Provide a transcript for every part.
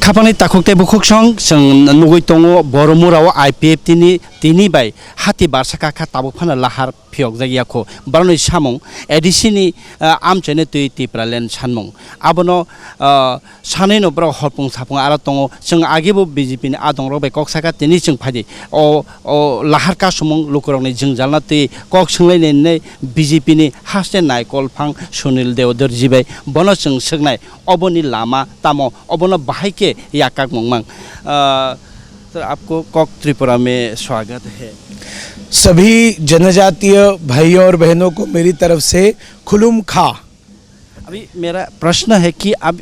Sapani takukte bukuksong seng nugui tongo boromurao IPF tini bai hati barsaka ka tabukana lahar phiok jagiako barnoi samung edisini amchene tui tipralen sanmung abono sanai no bro horpung sapung ara tongo seng agebo BJP ni adong robe koksaka tini seng phadi o lahar ka sumung lukurongni jingjalna tui kok senglai ne BJP ni hasten nai kolphang Sunil Deodar jibai bono seng segnai oboni lama tamo obono bahai के याकाक मंगमंग तो आपको Kock Tripura में स्वागत है। सभी जनजातीय भाइयों और बहनों को मेरी तरफ से खुलुम खा। अभी मेरा प्रश्न है कि अब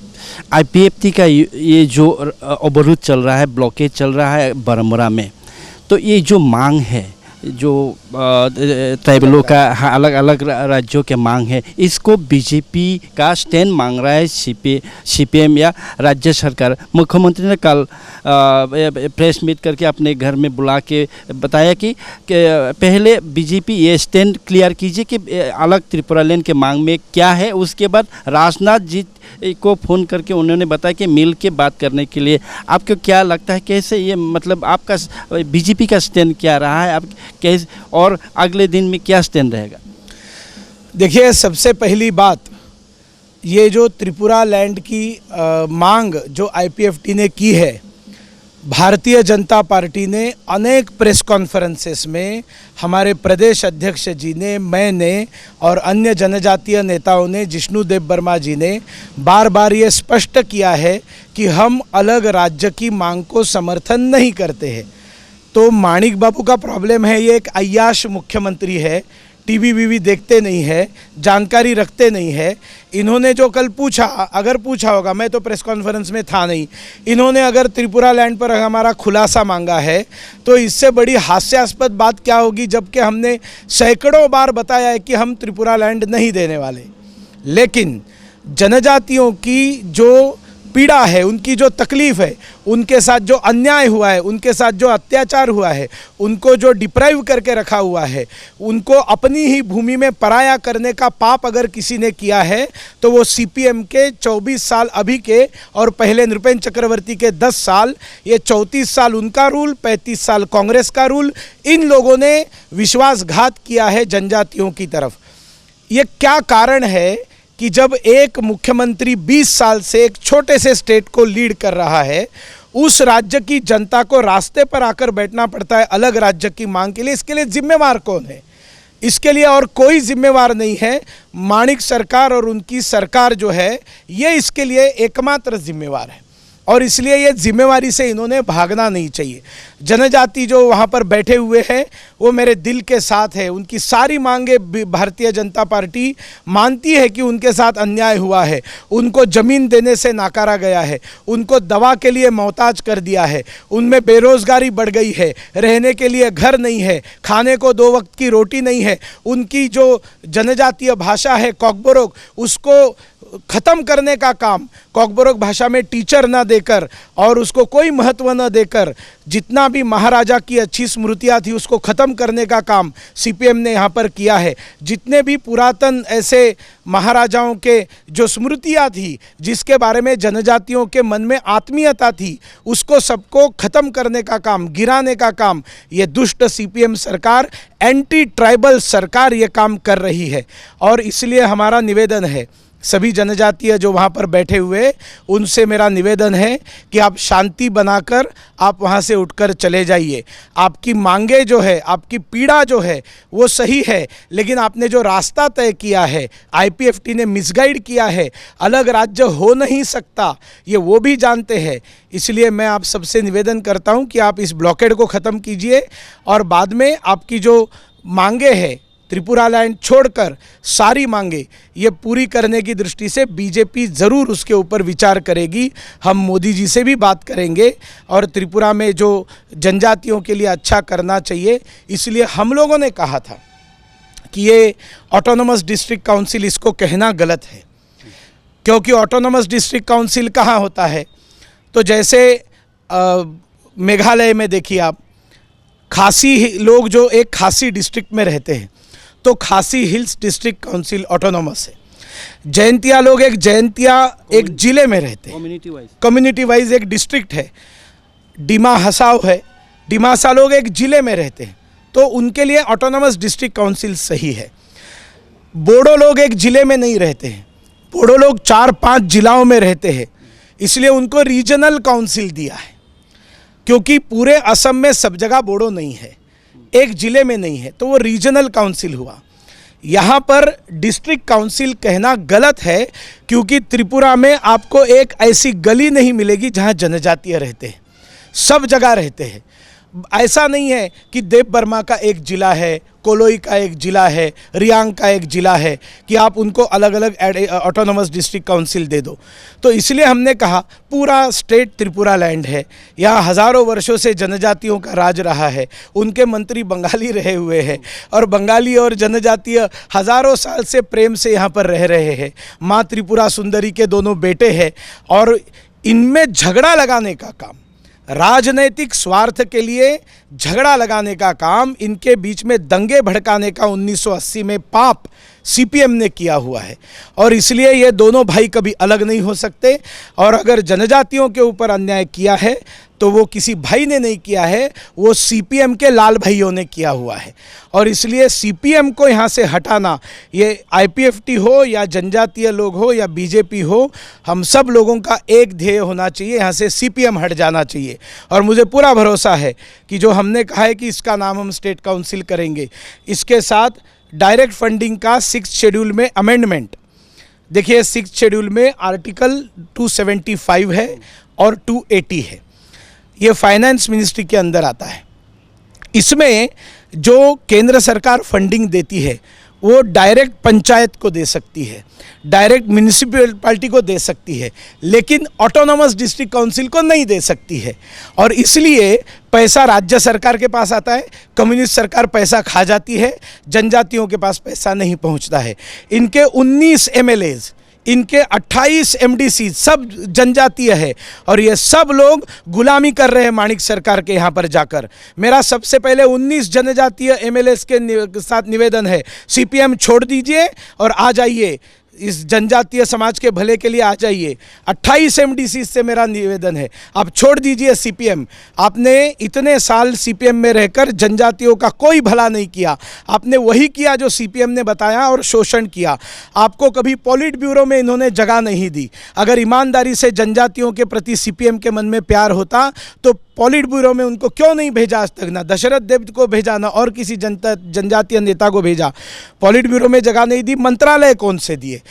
IPFT का ये जो अवरोध चल रहा है, ब्लॉकेज चल रहा है बरमुरा में, तो ये जो मांग है जो ट्राइबलों का अलग अलग राज्यों के मांग है, इसको बीजेपी का स्टैंड मांग रहा है CPM या राज्य सरकार। मुख्यमंत्री ने कल प्रेस मीट करके अपने घर में बुला के बताया कि पहले बीजेपी ये स्टैंड क्लियर कीजिए कि अलग त्रिपुरा लैंड के मांग में क्या है। उसके बाद राजनाथ जी को फ़ोन करके उन्होंने बताया कि मिल के बात करने के लिए। आपको क्या लगता है कैसे ये मतलब आपका बीजेपी का स्टैंड क्या रहा है, आप कैसे और अगले दिन में क्या स्टैंड रहेगा? देखिए, सबसे पहली बात ये जो त्रिपुरा लैंड की मांग जो IPFT ने की है, भारतीय जनता पार्टी ने अनेक प्रेस कॉन्फ्रेंसेस में हमारे प्रदेश अध्यक्ष जी ने, मैंने और अन्य जनजातीय नेताओं ने, जिष्णु देव वर्मा जी ने बार बार ये स्पष्ट किया है कि हम अलग राज्य की मांग को समर्थन नहीं करते हैं। तो माणिक बाबू का प्रॉब्लम है, ये एक अय्याश मुख्यमंत्री है, टीवी देखते नहीं है, जानकारी रखते नहीं है। इन्होंने जो कल पूछा, अगर पूछा होगा, मैं तो प्रेस कॉन्फ्रेंस में था नहीं, इन्होंने अगर त्रिपुरा लैंड पर हमारा खुलासा मांगा है तो इससे बड़ी हास्यास्पद बात क्या होगी, जबकि हमने सैकड़ों बार बताया है कि हम त्रिपुरा लैंड नहीं देने वाले। लेकिन जनजातियों की जो पीड़ा है, उनकी जो तकलीफ़ है, उनके साथ जो अन्याय हुआ है, उनके साथ जो अत्याचार हुआ है, उनको जो डिप्राइव करके रखा हुआ है, उनको अपनी ही भूमि में पराया करने का पाप अगर किसी ने किया है तो वो CPM के 24 साल अभी के और पहले नृपेंद्र चक्रवर्ती के 10 साल, ये 34 साल उनका रूल, 35 साल कांग्रेस का रूल, इन लोगों ने विश्वासघात किया है जनजातियों की तरफ। ये क्या कारण है कि जब एक मुख्यमंत्री 20 साल से एक छोटे से स्टेट को लीड कर रहा है, उस राज्य की जनता को रास्ते पर आकर बैठना पड़ता है अलग राज्य की मांग के लिए। इसके लिए जिम्मेवार कौन है? इसके लिए और कोई जिम्मेवार नहीं है। माणिक सरकार और उनकी सरकार जो है, ये इसके लिए एकमात्र जिम्मेवार है और इसलिए ये जिम्मेवारी से इन्होंने भागना नहीं चाहिए। जनजाति जो वहाँ पर बैठे हुए हैं वो मेरे दिल के साथ है। उनकी सारी मांगे भारतीय जनता पार्टी मानती है कि उनके साथ अन्याय हुआ है, उनको ज़मीन देने से नाकारा गया है, उनको दवा के लिए मोहताज कर दिया है, उनमें बेरोज़गारी बढ़ गई है, रहने के लिए घर नहीं है, खाने को 2 वक्त की रोटी नहीं है, उनकी जो जनजातीय भाषा है कॉकबोरोक, उसको ख़त्म करने का काम, कॉकबोरोक भाषा में टीचर ना देकर और उसको कोई महत्व न देकर जितना भी महाराजा की अच्छी स्मृतियाँ थी उसको ख़त्म करने का काम CPM ने यहाँ पर किया है। जितने भी पुरातन ऐसे महाराजाओं के जो स्मृतियाँ थी, जिसके बारे में जनजातियों के मन में आत्मीयता थी, उसको सबको ख़त्म करने का काम, गिराने का काम ये दुष्ट CPM सरकार, एंटी ट्राइबल सरकार ये काम कर रही है। और इसलिए हमारा निवेदन है, सभी जनजातीय जो वहाँ पर बैठे हुए, उनसे मेरा निवेदन है कि आप शांति बनाकर आप वहाँ से उठकर चले जाइए। आपकी मांगे जो है, आपकी पीड़ा जो है वो सही है, लेकिन आपने जो रास्ता तय किया है, IPFT ने मिसगाइड किया है, अलग राज्य हो नहीं सकता, ये वो भी जानते हैं। इसलिए मैं आप सबसे निवेदन करता हूँ कि आप इस ब्लॉकेड को ख़त्म कीजिए और बाद में आपकी जो मांगे हैं त्रिपुरा लैंड छोड़कर सारी मांगे ये पूरी करने की दृष्टि से बीजेपी ज़रूर उसके ऊपर विचार करेगी। हम मोदी जी से भी बात करेंगे और त्रिपुरा में जो जनजातियों के लिए अच्छा करना चाहिए, इसलिए हम लोगों ने कहा था कि ये ऑटोनोमस डिस्ट्रिक्ट काउंसिल, इसको कहना गलत है, क्योंकि ऑटोनोमस डिस्ट्रिक्ट काउंसिल कहाँ होता है? तो जैसे मेघालय में देखिए आप, खासी लोग जो एक खासी डिस्ट्रिक्ट में रहते हैं तो खासी हिल्स डिस्ट्रिक्ट काउंसिल ऑटोनोमस है। जयंतिया लोग एक जिले में रहते हैं, कम्युनिटी वाइज। कम्युनिटी वाइज एक डिस्ट्रिक्ट है, डिमा हसाव है, डिमासा लोग एक जिले में रहते हैं, तो उनके लिए ऑटोनॉमस डिस्ट्रिक्ट काउंसिल सही है। बोडो लोग एक जिले में नहीं रहते हैं, बोडो लोग 4-5 जिलाओं में रहते हैं, इसलिए उनको रीजनल काउंसिल दिया है, क्योंकि पूरे असम में सब जगह बोडो नहीं है, एक जिले में नहीं है, तो वो रीजनल काउंसिल हुआ। यहाँ पर डिस्ट्रिक्ट काउंसिल कहना गलत है, क्योंकि त्रिपुरा में आपको एक ऐसी गली नहीं मिलेगी जहाँ जनजातीय रहते हैं, सब जगह रहते हैं। ऐसा नहीं है कि देव बर्मा का एक ज़िला है, कोलोई का एक ज़िला है, रियांग का एक ज़िला है, कि आप उनको अलग अलग ऑटोनॉमस डिस्ट्रिक्ट काउंसिल दे दो। तो इसलिए हमने कहा पूरा स्टेट त्रिपुरा लैंड है, यहाँ हज़ारों वर्षों से जनजातियों का राज रहा है, उनके मंत्री बंगाली रहे हुए हैं, और बंगाली और जनजातीय हज़ारों साल से प्रेम से यहाँ पर रह रहे हैं। माँ त्रिपुरा सुंदरी के दोनों बेटे हैं, और इनमें झगड़ा लगाने का काम, राजनैतिक स्वार्थ के लिए झगड़ा लगाने का काम, इनके बीच में दंगे भड़काने का 1980 में पाप सीपीएम ने किया हुआ है, और इसलिए ये दोनों भाई कभी अलग नहीं हो सकते। और अगर जनजातियों के ऊपर अन्याय किया है तो वो किसी भाई ने नहीं किया है, वो सीपीएम के लाल भाइयों ने किया हुआ है, और इसलिए सीपीएम को यहाँ से हटाना, ये आईपीएफटी हो या जनजातीय लोग हो या बीजेपी हो, हम सब लोगों का एक ध्येय होना चाहिए, यहाँ से सीपीएम हट जाना चाहिए। और मुझे पूरा भरोसा है कि जो हमने कहा है कि इसका नाम हम स्टेट काउंसिल करेंगे, इसके साथ डायरेक्ट फंडिंग का 6th शेड्यूल में अमेंडमेंट, देखिए 6th शेड्यूल में आर्टिकल 275 है और 280 है, ये फाइनेंस मिनिस्ट्री के अंदर आता है। इसमें जो केंद्र सरकार फंडिंग देती है वो डायरेक्ट पंचायत को दे सकती है, डायरेक्ट म्यूनिसिपैलिटी को दे सकती है, लेकिन ऑटोनॉमस डिस्ट्रिक्ट काउंसिल को नहीं दे सकती है। और इसलिए पैसा राज्य सरकार के पास आता है, कम्युनिस्ट सरकार पैसा खा जाती है, जनजातियों के पास पैसा नहीं पहुंचता है। इनके 19 एमएलएज, इनके 28 एमडीसी सब जनजातीय है, और ये सब लोग गुलामी कर रहे हैं माणिक सरकार के यहाँ पर जाकर। मेरा सबसे पहले 19 जनजातीय एमएलएस के साथ निवेदन है, सीपीएम छोड़ दीजिए और आ जाइए, इस जनजातीय समाज के भले के लिए आ जाइए। 28 एमडीसी से मेरा निवेदन है, आप छोड़ दीजिए सीपीएम। आपने इतने साल सीपीएम में रहकर जनजातियों का कोई भला नहीं किया, आपने वही किया जो सीपीएम ने बताया और शोषण किया। आपको कभी पॉलिट ब्यूरो में इन्होंने जगह नहीं दी। अगर ईमानदारी से जनजातियों के प्रति सीपीएम के मन में प्यार होता तो पॉलिट ब्यूरो में उनको क्यों नहीं भेजा आज तक, ना दशरथ देव को भेजा, ना और किसी जनजातीय नेता को भेजा। पॉलिट ब्यूरो में जगह नहीं दी, मंत्रालय कौन से दिए?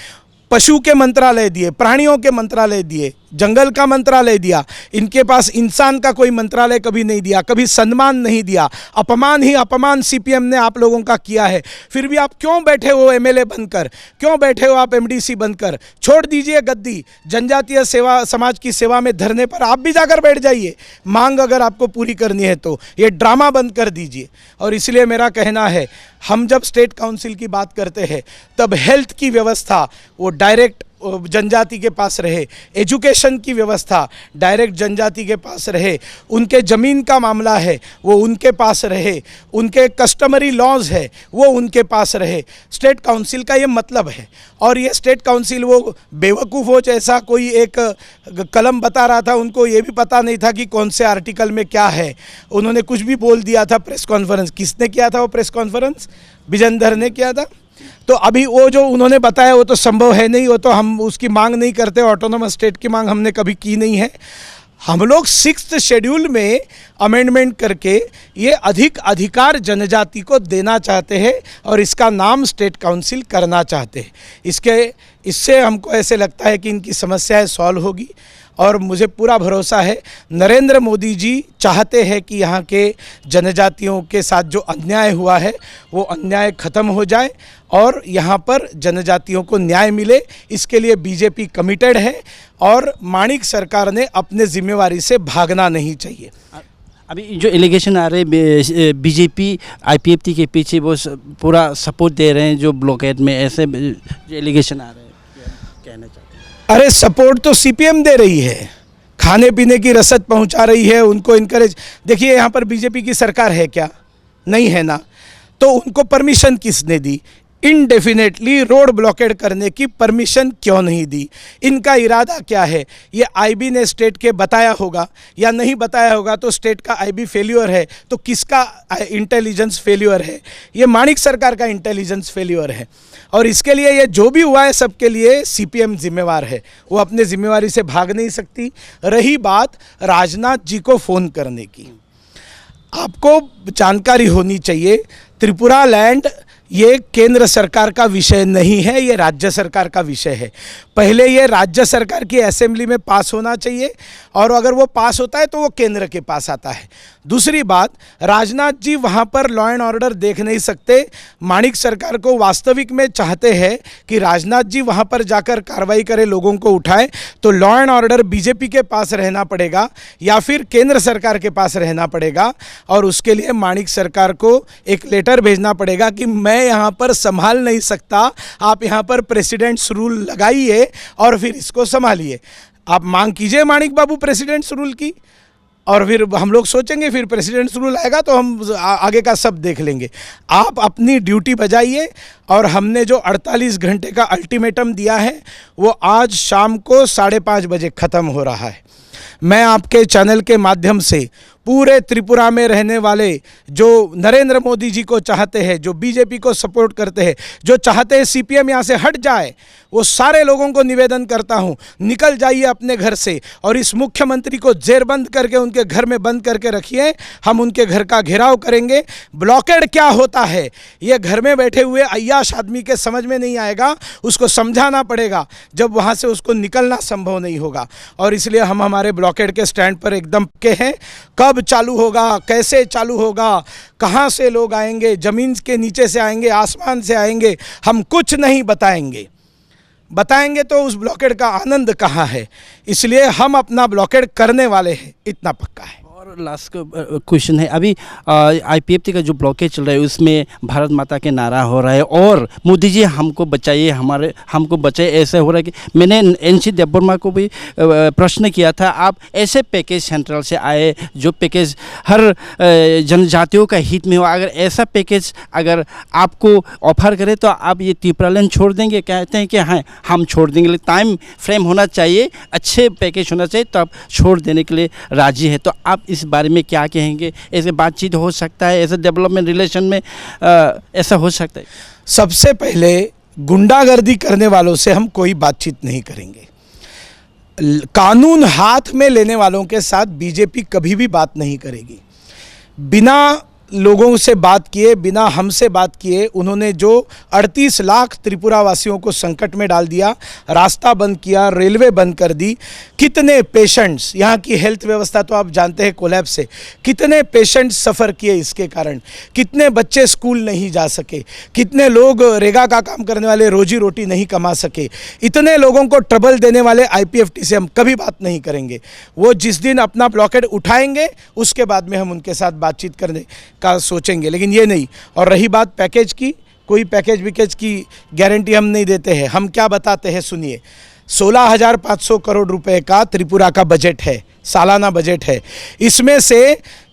पशु के मंत्रालय दिए, प्राणियों के मंत्रालय दिए, जंगल का मंत्रालय दिया। इनके पास इंसान का कोई मंत्रालय कभी नहीं दिया, कभी सम्मान नहीं दिया। अपमान ही अपमान सीपीएम ने आप लोगों का किया है। फिर भी आप क्यों बैठे हो एमएलए बनकर, क्यों बैठे हो आप एमडीसी बनकर? छोड़ दीजिए गद्दी, जनजातीय सेवा समाज की सेवा में धरने पर आप भी जाकर बैठ जाइए। मांग अगर आपको पूरी करनी है तो ये ड्रामा बंद कर दीजिए। और इसलिए मेरा कहना है, हम जब स्टेट काउंसिल की बात करते हैं तब हेल्थ की व्यवस्था वो डायरेक्ट जनजाति के पास रहे, एजुकेशन की व्यवस्था डायरेक्ट जनजाति के पास रहे, उनके ज़मीन का मामला है वो उनके पास रहे, उनके कस्टमरी लॉज है वो उनके पास रहे। स्टेट काउंसिल का ये मतलब है। और ये स्टेट काउंसिल वो बेवकूफ़ हो जैसा कोई एक कलम बता रहा था, उनको ये भी पता नहीं था कि कौन से आर्टिकल में क्या है, उन्होंने कुछ भी बोल दिया था। प्रेस कॉन्फ्रेंस किसने किया था? वो प्रेस कॉन्फ्रेंस विजेंदर ने किया था। तो अभी वो जो उन्होंने बताया वो तो संभव है नहीं, वो तो हम उसकी मांग नहीं करते, ऑटोनोमस स्टेट की मांग हमने कभी की नहीं है। हम लोग 6th शेड्यूल में अमेंडमेंट करके ये अधिक अधिकार जनजाति को देना चाहते हैं और इसका नाम स्टेट काउंसिल करना चाहते हैं। इससे हमको ऐसे लगता है कि इनकी समस्याएं सॉल्व होगी। और मुझे पूरा भरोसा है नरेंद्र मोदी जी चाहते हैं कि यहाँ के जनजातियों के साथ जो अन्याय हुआ है वो अन्याय ख़त्म हो जाए और यहाँ पर जनजातियों को न्याय मिले। इसके लिए बीजेपी कमिटेड है और माणिक सरकार ने अपने जिम्मेवारी से भागना नहीं चाहिए। अभी जो एलिगेशन आ रहे हैं बीजेपी आईपीएफटी के पीछे वो पूरा सपोर्ट दे रहे हैं जो ब्लॉकेड में, ऐसे जो एलिगेशन आ रहे हैं, कहना चाहते हैं? अरे सपोर्ट तो सीपीएम दे रही है, खाने पीने की रसद पहुंचा रही है, उनको इनकरेज। देखिए यहाँ पर बीजेपी की सरकार है क्या? नहीं है ना, तो उनको परमिशन किसने दी? इनडेफिनेटली रोड ब्लॉकेड करने की परमिशन क्यों नहीं दी? इनका इरादा क्या है? ये आईबी ने स्टेट के बताया होगा या नहीं बताया होगा, तो स्टेट का आईबी फेल्यूर है, तो किसका इंटेलिजेंस फेल्यूर है? ये माणिक सरकार का इंटेलिजेंस फेल्यूर है। और इसके लिए ये जो भी हुआ है सबके लिए सीपीएम जिम्मेवार है, वो अपने जिम्मेवारी से भाग नहीं सकती। रही बात राजनाथ जी को फ़ोन करने की, आपको जानकारी होनी चाहिए, त्रिपुरा लैंड ये केंद्र सरकार का विषय नहीं है, ये राज्य सरकार का विषय है। पहले ये राज्य सरकार की असेंबली में पास होना चाहिए, और अगर वो पास होता है तो वो केंद्र के पास आता है। दूसरी बात, राजनाथ जी वहाँ पर लॉ एंड ऑर्डर देख नहीं सकते। माणिक सरकार को वास्तविक में चाहते हैं कि राजनाथ जी वहाँ पर जाकर कार्रवाई करें, लोगों को उठाए, तो लॉ एंड ऑर्डर बीजेपी के पास रहना पड़ेगा या फिर केंद्र सरकार के पास रहना पड़ेगा। और उसके लिए माणिक सरकार को एक लेटर भेजना पड़ेगा कि मैं यहाँ पर संभाल नहीं सकता, आप यहाँ पर प्रेसिडेंट्स रूल लगाइए और फिर इसको संभालिए। आप मांग कीजिए माणिक बाबू प्रेसिडेंट्स रूल की, और फिर हम लोग सोचेंगे, फिर प्रेसिडेंट्स रूल आएगा तो हम आगे का सब देख लेंगे। आप अपनी ड्यूटी बजाइए, और हमने जो 48 घंटे का अल्टीमेटम दिया है वो आज शाम को 5:30 बजे ख़त्म हो रहा है। मैं आपके चैनल के माध्यम से पूरे त्रिपुरा में रहने वाले जो नरेंद्र मोदी जी को चाहते हैं, जो बीजेपी को सपोर्ट करते हैं, जो चाहते हैं सीपीएम यहाँ से हट जाए, वो सारे लोगों को निवेदन करता हूँ, निकल जाइए अपने घर से और इस मुख्यमंत्री को जेरबंद करके उनके घर में बंद करके रखिए। हम उनके घर का घेराव करेंगे। ब्लॉकेड क्या होता है ये घर में बैठे हुए अय्याश आदमी के समझ में नहीं आएगा, उसको समझाना पड़ेगा, जब वहाँ से उसको निकलना संभव नहीं होगा। और इसलिए हम हमारे ब्लॉकेड के स्टैंड पर एकदम पक्के हैं। कब चालू होगा, कैसे चालू होगा, कहाँ से लोग आएंगे, ज़मीन के नीचे से आएंगे, आसमान से आएंगे, हम कुछ नहीं बताएंगे तो उस ब्लॉकेड का आनंद कहाँ है। इसलिए हम अपना ब्लॉकेड करने वाले हैं, इतना पक्का है। और लास्ट क्वेश्चन है, अभी आईपीएफटी का जो ब्लॉकेज चल रहा है उसमें भारत माता के नारा हो रहा है और मोदी जी हमको बचाइए, हमको बचाइए, ऐसा हो रहा है कि मैंने एनसी देवबर्मा को भी प्रश्न किया था, आप ऐसे पैकेज सेंट्रल से आए जो पैकेज हर जनजातियों का हित में हो, अगर ऐसा पैकेज अगर आपको ऑफर करे तो आप ये त्रिपुरा लैंड छोड़ देंगे? कहते हैं कि हाँ हम छोड़ देंगे, लेकिन टाइम फ्रेम होना चाहिए, अच्छे पैकेज होना चाहिए, तो आप छोड़ देने के लिए राजी है। तो आप इस बारे में क्या कहेंगे? ऐसे बातचीत हो सकता है, ऐसे डेवलपमेंट रिलेशन में ऐसा हो सकता है? सबसे पहले गुंडागर्दी करने वालों से हम कोई बातचीत नहीं करेंगे। कानून हाथ में लेने वालों के साथ बीजेपी कभी भी बात नहीं करेगी। बिना लोगों से बात किए, बिना हमसे बात किए उन्होंने जो 38 लाख त्रिपुरा वासियों को संकट में डाल दिया, रास्ता बंद किया, रेलवे बंद कर दी, कितने पेशेंट्स, यहाँ की हेल्थ व्यवस्था तो आप जानते हैं कोलैप्स से, कितने पेशेंट्स सफ़र किए इसके कारण, कितने बच्चे स्कूल नहीं जा सके, कितने लोग रेगा का काम करने वाले रोजी रोटी नहीं कमा सके, इतने लोगों को ट्रबल देने वाले आईपीएफटी से हम कभी बात नहीं करेंगे। वो जिस दिन अपना ब्लॉकेड उठाएंगे उसके बाद में हम उनके साथ बातचीत करने का सोचेंगे, लेकिन ये नहीं। और रही बात पैकेज की, कोई पैकेज विकेज की गारंटी हम नहीं देते हैं। हम क्या बताते हैं सुनिए, 16,500 करोड़ रुपए का त्रिपुरा का बजट है, सालाना बजट है। इसमें से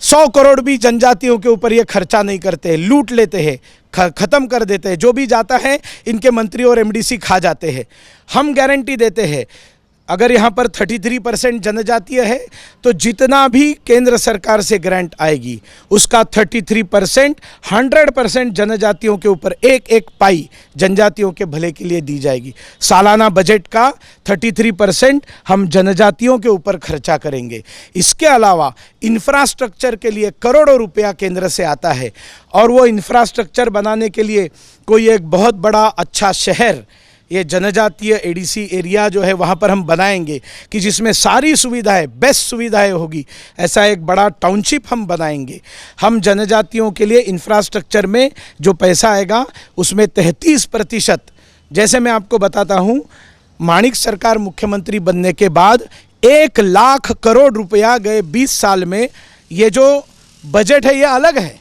100 करोड़ भी जनजातियों के ऊपर ये खर्चा नहीं करते, लूट लेते हैं, ख़त्म कर देते हैं। जो भी जाता है इनके मंत्री और एमडीसी खा जाते हैं। हम गारंटी देते हैं, अगर यहाँ पर 33% जनजातीय है तो जितना भी केंद्र सरकार से ग्रांट आएगी उसका 33% 100% जनजातियों के ऊपर एक एक पाई जनजातियों के भले के लिए दी जाएगी। सालाना बजट का 33% हम जनजातियों के ऊपर खर्चा करेंगे। इसके अलावा इंफ्रास्ट्रक्चर के लिए करोड़ों रुपया केंद्र से आता है, और वो इंफ्रास्ट्रक्चर बनाने के लिए कोई एक बहुत बड़ा अच्छा शहर, ये जनजातीय एडीसी एरिया जो है वहाँ पर हम बनाएंगे कि जिसमें सारी सुविधाएं, बेस्ट सुविधाएं होगी। ऐसा एक बड़ा टाउनशिप हम बनाएंगे। हम जनजातियों के लिए इंफ्रास्ट्रक्चर में जो पैसा आएगा उसमें 33%, जैसे मैं आपको बताता हूँ, माणिक सरकार मुख्यमंत्री बनने के बाद 1 लाख करोड़ रुपया गए 20 साल में। ये जो बजट है ये अलग है,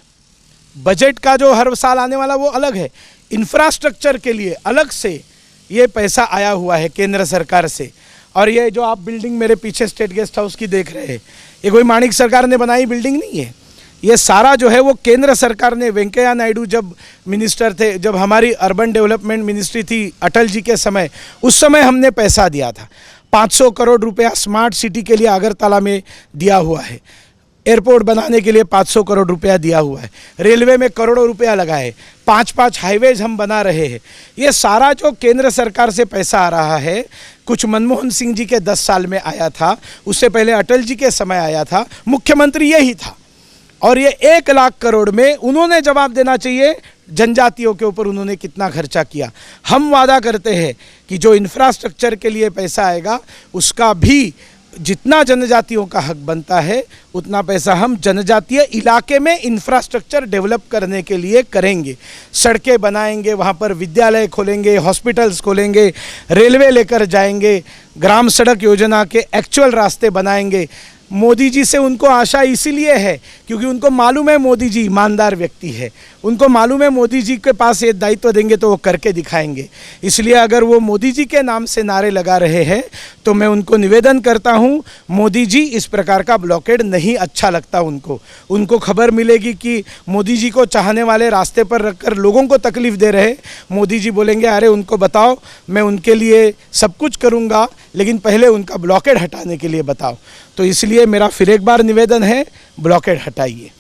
बजट का जो हर साल आने वाला वो अलग है। इंफ्रास्ट्रक्चर के लिए अलग से ये पैसा आया हुआ है केंद्र सरकार से। और ये जो आप बिल्डिंग मेरे पीछे स्टेट गेस्ट हाउस की देख रहे हैं, ये कोई माणिक सरकार ने बनाई बिल्डिंग नहीं है, ये सारा जो है वो केंद्र सरकार ने, वेंकैया नायडू जब मिनिस्टर थे, जब हमारी अर्बन डेवलपमेंट मिनिस्ट्री थी अटल जी के समय, उस समय हमने पैसा दिया था। 500 करोड़ रुपया स्मार्ट सिटी के लिए अगरतला में दिया हुआ है, एयरपोर्ट बनाने के लिए 500 करोड़ रुपया दिया हुआ है, रेलवे में करोड़ों रुपया लगा है, 5-5 हाईवेज हम बना रहे हैं। ये सारा जो केंद्र सरकार से पैसा आ रहा है, कुछ मनमोहन सिंह जी के 10 साल में आया था, उससे पहले अटल जी के समय आया था, मुख्यमंत्री यही था। और ये 1 लाख करोड़ में उन्होंने जवाब देना चाहिए जनजातियों के ऊपर उन्होंने कितना खर्चा किया। हम वादा करते हैं कि जो इंफ्रास्ट्रक्चर के लिए पैसा आएगा उसका भी जितना जनजातियों का हक बनता है उतना पैसा हम जनजातीय इलाके में इंफ्रास्ट्रक्चर डेवलप करने के लिए करेंगे। सड़कें बनाएंगे, वहाँ पर विद्यालय खोलेंगे, हॉस्पिटल्स खोलेंगे, रेलवे लेकर जाएंगे, ग्राम सड़क योजना के एक्चुअल रास्ते बनाएंगे। मोदी जी से उनको आशा इसीलिए है क्योंकि उनको मालूम है मोदी जी ईमानदार व्यक्ति है, उनको मालूम है मोदी जी के पास ये दायित्व देंगे तो वो करके दिखाएंगे। इसलिए अगर वो मोदी जी के नाम से नारे लगा रहे हैं तो मैं उनको निवेदन करता हूँ, मोदी जी इस प्रकार का ब्लॉकेड नहीं अच्छा लगता उनको खबर मिलेगी कि मोदी जी को चाहने वाले रास्ते पर रखकर लोगों को तकलीफ़ दे रहे, मोदी जी बोलेंगे अरे उनको बताओ मैं उनके लिए सब कुछ करूँगा लेकिन पहले उनका ब्लॉकेड हटाने के लिए बताओ। तो इसलिए मेरा फिर एक बार निवेदन है, ब्लॉकेड हटाइए,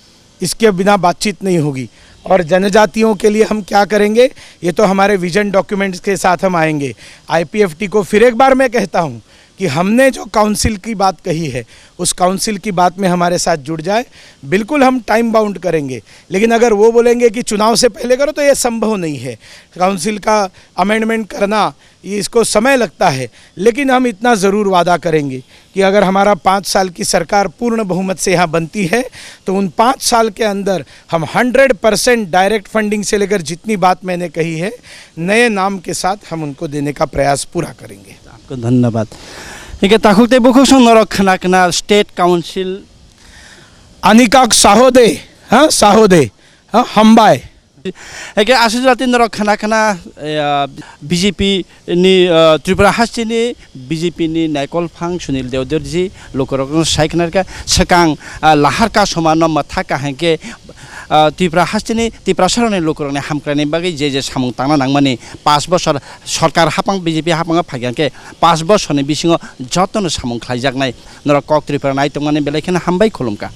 इसके बिना बातचीत नहीं होगी। और जनजातियों के लिए हम क्या करेंगे ये तो हमारे विजन डॉक्यूमेंट्स के साथ हम आएंगे। आईपीएफटी को फिर एक बार मैं कहता हूँ कि हमने जो काउंसिल की बात कही है उस काउंसिल की बात में हमारे साथ जुड़ जाए, बिल्कुल हम टाइम बाउंड करेंगे। लेकिन अगर वो बोलेंगे कि चुनाव से पहले करो तो ये संभव नहीं है। काउंसिल का अमेंडमेंट करना ये इसको समय लगता है, लेकिन हम इतना ज़रूर वादा करेंगे कि अगर हमारा 5 साल की सरकार पूर्ण बहुमत से यहाँ बनती है तो उन 5 साल के अंदर हम 100% डायरेक्ट फंडिंग से लेकर जितनी बात मैंने कही है नए नाम के साथ हम उनको देने का प्रयास पूरा करेंगे। आपको धन्यवाद। ठीक है, ताकुते बुकुसों नरक खना खना स्टेट काउंसिल अनिकाक साहोदे, हाँ साहोदे, हाँ हम्बाई एके आसु जाति नरक खना खना बीजेपी नि त्रिपुरा हास्टिनि बीजेपी नि नायकल फांग सुनील देवदेव जी लोकरक साइकनर का सकांग लाहार का समान मथा का है के त्रिपुरा हास्टिनि त्रिपुरा सरने लोकरने हामक्रानि बागै जे सामुं तांना नांगमानि 5 बोसोर सरकार हापां बीजेपी हापां फाग्यान के 5 बोसोरनि बिसिङाव जतन सामुं खाइजाकनाय नरक कक त्रिपुरा नायतंमानि बेलायखिनि हामबाय खुलुमका।